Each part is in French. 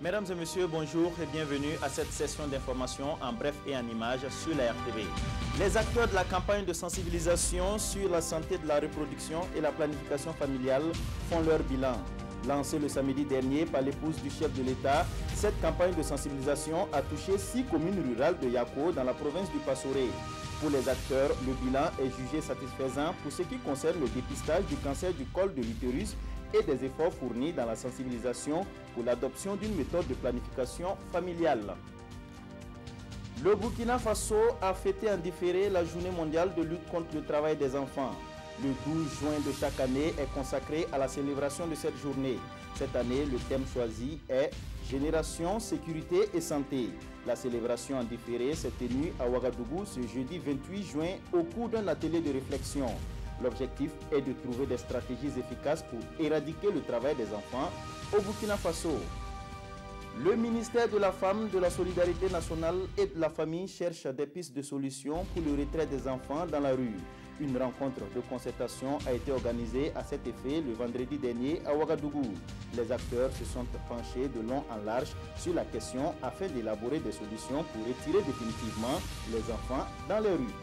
Mesdames et messieurs, bonjour et bienvenue à cette session d'information en bref et en images sur la RTV. Les acteurs de la campagne de sensibilisation sur la santé de la reproduction et la planification familiale font leur bilan. Lancée le samedi dernier par l'épouse du chef de l'État, cette campagne de sensibilisation a touché 6 communes rurales de Yako dans la province du Passoré. Pour les acteurs, le bilan est jugé satisfaisant pour ce qui concerne le dépistage du cancer du col de l'utérus et des efforts fournis dans la sensibilisation pour l'adoption d'une méthode de planification familiale. Le Burkina Faso a fêté en différé la journée mondiale de lutte contre le travail des enfants. Le 12 juin de chaque année est consacré à la célébration de cette journée. Cette année, le thème choisi est « Génération, sécurité et santé ». La célébration en différé s'est tenue à Ouagadougou ce jeudi 28 juin au cours d'un atelier de réflexion. L'objectif est de trouver des stratégies efficaces pour éradiquer le travail des enfants au Burkina Faso. Le ministère de la Femme, de la Solidarité nationale et de la Famille cherche des pistes de solutions pour le retrait des enfants dans la rue. Une rencontre de concertation a été organisée à cet effet le vendredi dernier à Ouagadougou. Les acteurs se sont penchés de long en large sur la question afin d'élaborer des solutions pour retirer définitivement les enfants dans les rues.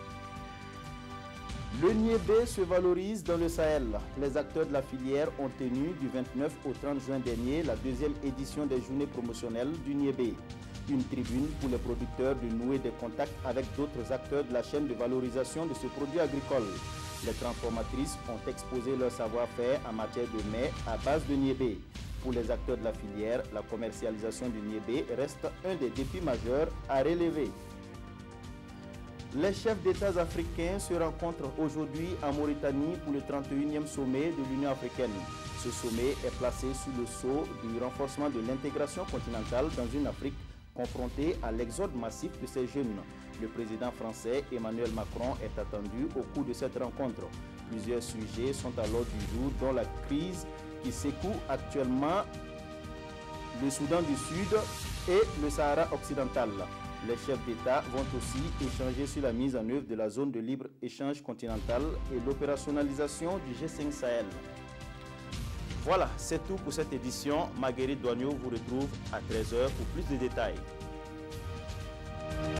Le niébé se valorise dans le Sahel. Les acteurs de la filière ont tenu du 29 au 30 juin dernier la deuxième édition des journées promotionnelles du niébé. Une tribune pour les producteurs de nouer des contacts avec d'autres acteurs de la chaîne de valorisation de ce produit agricole. Les transformatrices ont exposé leur savoir-faire en matière de mets à base de niébé. Pour les acteurs de la filière, la commercialisation du niébé reste un des défis majeurs à relever. Les chefs d'État africains se rencontrent aujourd'hui en Mauritanie pour le 31e sommet de l'Union africaine. Ce sommet est placé sous le sceau du renforcement de l'intégration continentale dans une Afrique confrontée à l'exode massif de ces jeunes. Le président français Emmanuel Macron est attendu au cours de cette rencontre. Plusieurs sujets sont à l'ordre du jour, dont la crise qui secoue actuellement le Soudan du Sud et le Sahara occidental. Les chefs d'État vont aussi échanger sur la mise en œuvre de la zone de libre-échange continentale et l'opérationnalisation du G5 Sahel. Voilà, c'est tout pour cette édition. Marguerite Douagneau vous retrouve à 13h pour plus de détails.